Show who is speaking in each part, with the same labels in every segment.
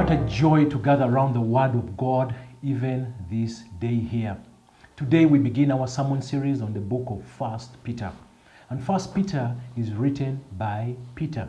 Speaker 1: What a joy to gather around the Word of God, even this day here. Today we begin our sermon series on the book of 1 Peter. And 1 Peter is written by Peter.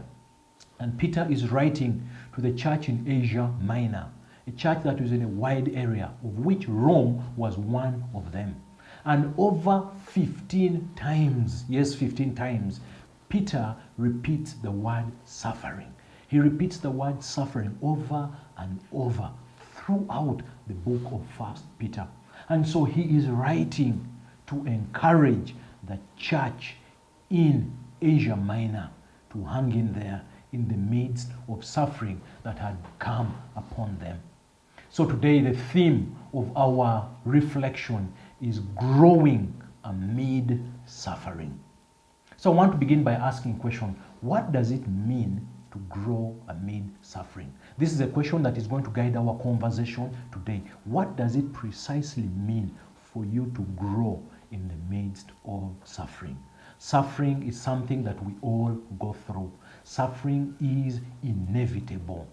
Speaker 1: And Peter is writing to the church in Asia Minor, a church that was in a wide area, of which Rome was one of them. And over 15 times, yes, 15 times, Peter repeats the word suffering. He repeats the word suffering over and over throughout the book of 1 Peter. And so he is writing to encourage the church in Asia Minor to hang in there in the midst of suffering that had come upon them. So today the theme of our reflection is growing amid suffering. So I want to begin by asking a question: what does it mean to grow amid suffering? This is a question that is going to guide our conversation today. What does it precisely mean for you to grow in the midst of suffering? Suffering is something that we all go through. Suffering is inevitable.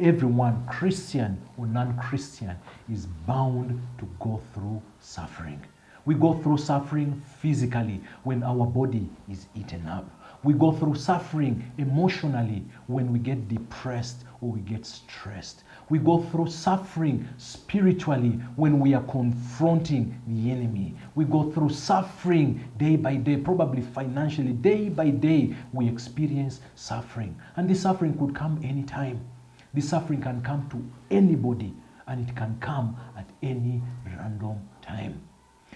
Speaker 1: Everyone, Christian or non-Christian, is bound to go through suffering. We go through suffering physically when our body is eaten up. We go through suffering emotionally when we get depressed or we get stressed. We go through suffering spiritually when we are confronting the enemy. We go through suffering day by day, probably financially. Day by day, we experience suffering. And this suffering could come anytime. This suffering can come to anybody, and it can come at any random time.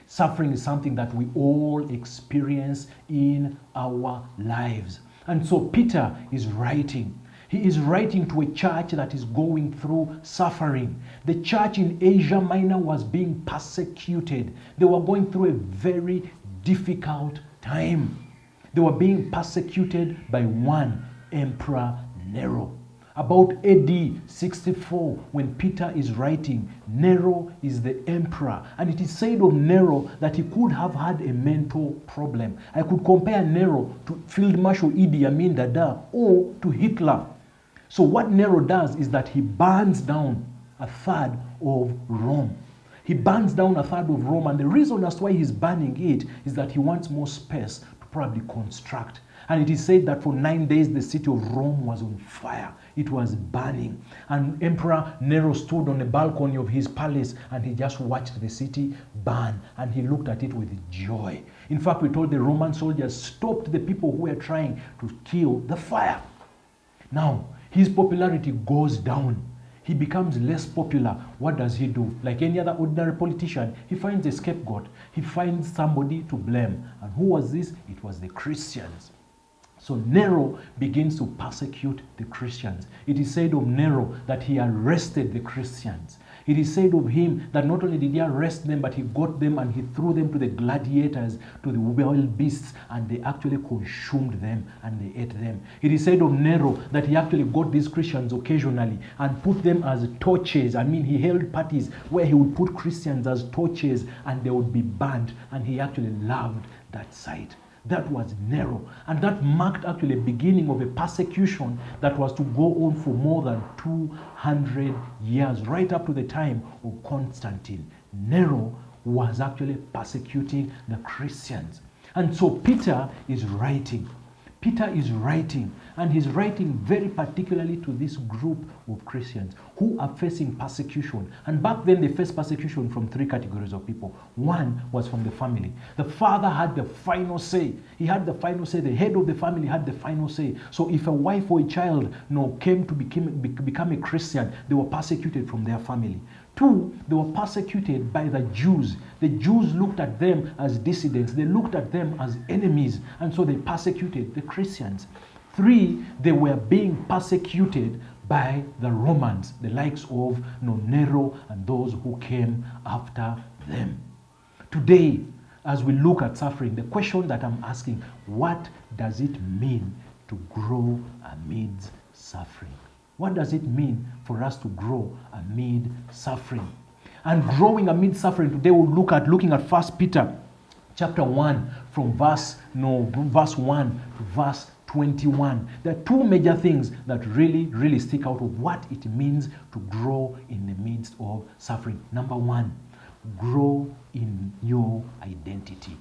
Speaker 1: Suffering is something that we all experience in our lives. And so Peter is writing. He is writing to a church that is going through suffering. The church in Asia Minor was being persecuted. They were going through a very difficult time. They were being persecuted by one Emperor Nero. About AD 64, when Peter is writing, Nero is the emperor. And it is said of Nero that he could have had a mental problem. I could compare Nero to Field Marshal Idi Amin Dada or to Hitler. So what Nero does is that he burns down a third of Rome. He burns down a third of Rome, and the reason as why he's burning it is that he wants more space to probably construct. And it is said that for 9 days the city of Rome was on fire. It was burning. And Emperor Nero stood on the balcony of his palace and he just watched the city burn, and he looked at it with joy. In fact, we told the Roman soldiers stopped the people who were trying to kill the fire. Now, his popularity goes down. He becomes less popular. What does he do? Like any other ordinary politician, he finds a scapegoat. He finds somebody to blame. And who was this? It was the Christians. So Nero begins to persecute the Christians. It is said of Nero that he arrested the Christians. It is said of him that not only did he arrest them, but he got them and he threw them to the gladiators, to the wild beasts, and they actually consumed them and they ate them. It is said of Nero that he actually got these Christians occasionally and put them as torches. I mean, he held parties where he would put Christians as torches and they would be burned, and he actually loved that sight. That was Nero. And that marked actually the beginning of a persecution that was to go on for more than 200 years, right up to the time of Constantine. Nero was actually persecuting the Christians. And so Peter is writing. Peter is writing, and he's writing very particularly to this group of Christians who are facing persecution. And back then they faced persecution from three categories of people. One was from the family. The father had the final say. He had the final say. The head of the family had the final say. So if a wife or a child came to become a Christian, they were persecuted from their family. Two, they were persecuted by the Jews. The Jews looked at them as dissidents. They looked at them as enemies, and so they persecuted the Christians. Three, they were being persecuted by the Romans, the likes of Nero and those who came after them. Today, as we look at suffering, the question that I'm asking, what does it mean to grow amidst suffering? What does it mean for us to grow amid suffering? And growing amid suffering, today we'll looking at 1 Peter chapter 1 from verse 1 to verse 21. There are two major things that really stick out of what it means to grow in the midst of suffering. Number one, grow in your identity.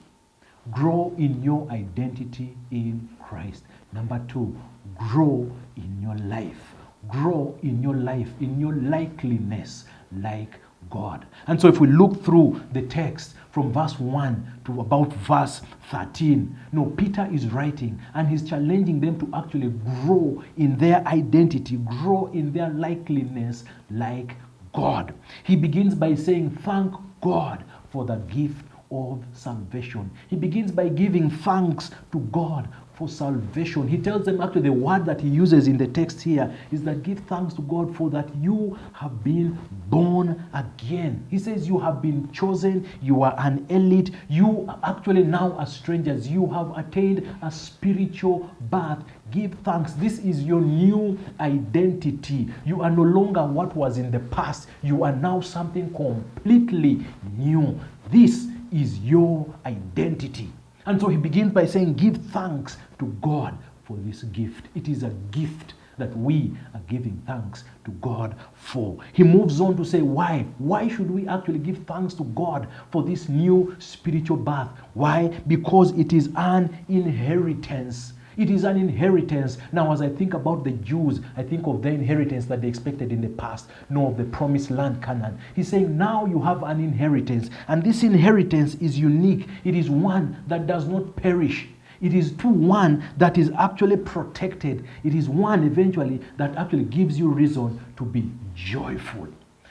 Speaker 1: Grow in your identity in Christ. Number two, grow in your life. Grow in your life, in your likeliness like God. And so if we look through the text from verse 1 to about verse 13, Peter is writing and he's challenging them to actually grow in their identity, grow in their likeliness like God. He begins by saying, thank God for the gift of salvation. He begins by giving thanks to God for salvation. He tells them, actually the word that he uses in the text here is that give thanks to God for that you have been born again. He says you have been chosen, you are an elite, you are actually now as strangers, you have attained a spiritual birth. Give thanks. This is your new identity. You are no longer what was in the past. You are now something completely new. This is your identity. And so he begins by saying, give thanks to God for this gift. It is a gift that we are giving thanks to God for. He moves on to say, why? Why should we actually give thanks to God for this new spiritual birth? Why? Because it is an inheritance. It is an inheritance. Now, as I think about the Jews, I think of the inheritance that they expected in the past, of the promised land, Canaan. He's saying now you have an inheritance, and this inheritance is unique. It is one that does not perish. It is one that is actually protected. It is one eventually that actually gives you reason to be joyful.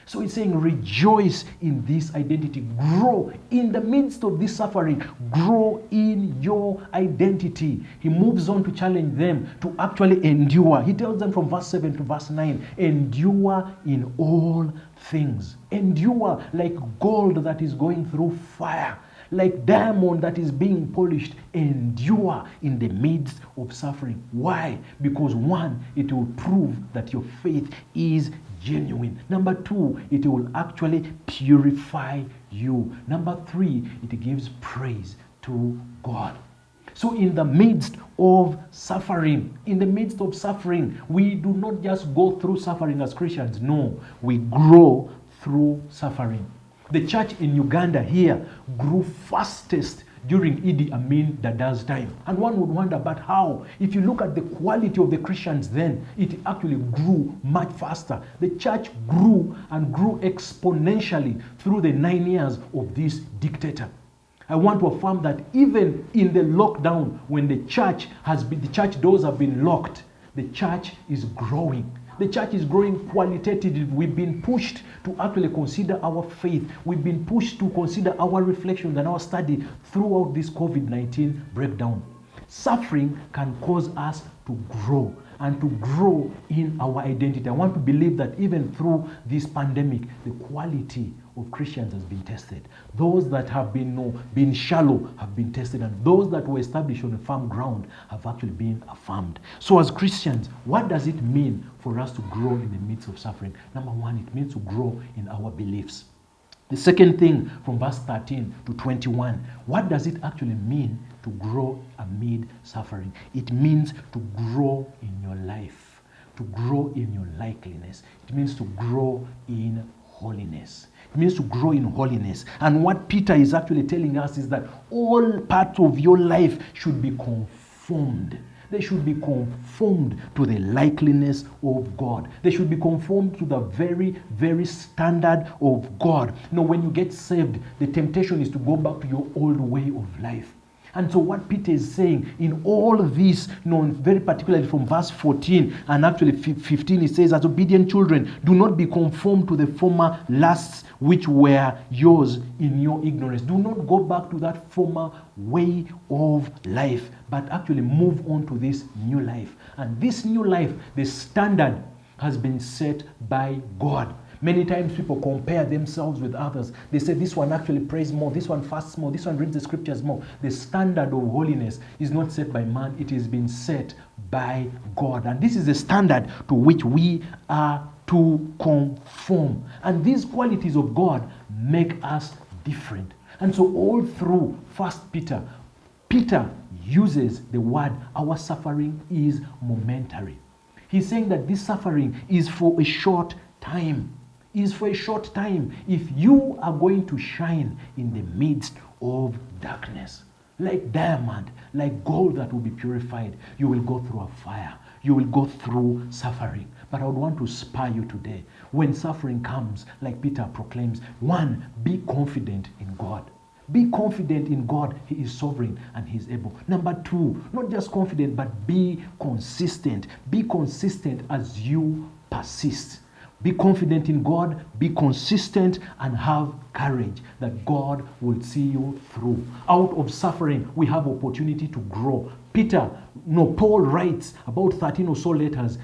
Speaker 1: So he's saying rejoice in this identity. Grow in the midst of this suffering. Grow in your identity. He moves on to challenge them to actually endure. He tells them from verse 7 to verse 9, endure in all things. Endure like gold that is going through fire, like diamond that is being polished. Endure in the midst of suffering. Why? Because one, it will prove that your faith is genuine. Number two, it will actually purify you. Number three, it gives praise to God. So in the midst of suffering, we do not just go through suffering as Christians. No, we grow through suffering. The church in Uganda here grew fastest during Idi Amin Dada's time. And one would wonder, but how? If you look at the quality of the Christians then, it actually grew much faster. The church grew and grew exponentially through the 9 years of this dictator. I want to affirm that even in the lockdown, when the church doors have been locked, the church is growing. The church is growing qualitatively. We've been pushed to actually consider our faith. We've been pushed to consider our reflections and our study throughout this COVID-19 breakdown. Suffering can cause us to grow and to grow in our identity. I want to believe that even through this pandemic, the quality of Christians has been tested. Those that have been shallow have been tested, and those that were established on a firm ground have actually been affirmed. So as Christians, what does it mean for us to grow in the midst of suffering? Number one, it means to grow in our beliefs. The second thing from verse 13 to 21, what does it actually mean to grow amid suffering? It means to grow in your life, to grow in your likeliness. It means to grow in holiness. It means to grow in holiness. And what Peter is actually telling us is that all parts of your life should be conformed. They should be conformed to the likeness of God. They should be conformed to the very, very standard of God. When you get saved, the temptation is to go back to your old way of life. And so what Peter is saying in all of this, very particularly from verse 14 and actually 15, he says, as obedient children, do not be conformed to the former lusts which were yours in your ignorance. Do not go back to that former way of life, but actually move on to this new life. And this new life, the standard has been set by God. Many times people compare themselves with others. They say this one actually prays more, this one fasts more, this one reads the scriptures more. The standard of holiness is not set by man, it is been set by God. And this is the standard to which we are to conform. And these qualities of God make us different. And so all through 1 Peter uses the word, our suffering is momentary. He's saying that this suffering is for a short time. Is for a short time. If you are going to shine in the midst of darkness, like diamond, like gold that will be purified, you will go through a fire. You will go through suffering. But I would want to spur you today. When suffering comes, like Peter proclaims, one, be confident in God. Be confident in God. He is sovereign and He is able. Number two, not just confident, but be consistent. Be consistent as you persist. Be confident in God, be consistent, and have courage that God will see you through. Out of suffering, we have opportunity to grow. Paul writes about 13 or so letters.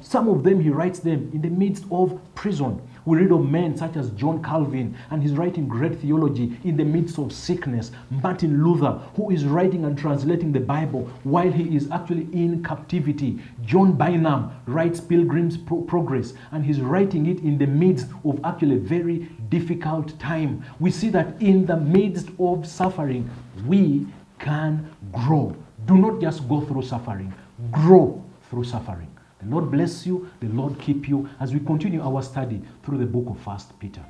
Speaker 1: Some of them he writes them in the midst of prison. We read of men such as John Calvin, and he's writing great theology in the midst of sickness. Martin Luther, who is writing and translating the Bible while he is actually in captivity. John Bynum writes Pilgrim's Progress, and he's writing it in the midst of actually a very difficult time. We see that in the midst of suffering, we can grow. Do not just go through suffering, grow through suffering. The Lord bless you, the Lord keep you as we continue our study through the book of 1 Peter.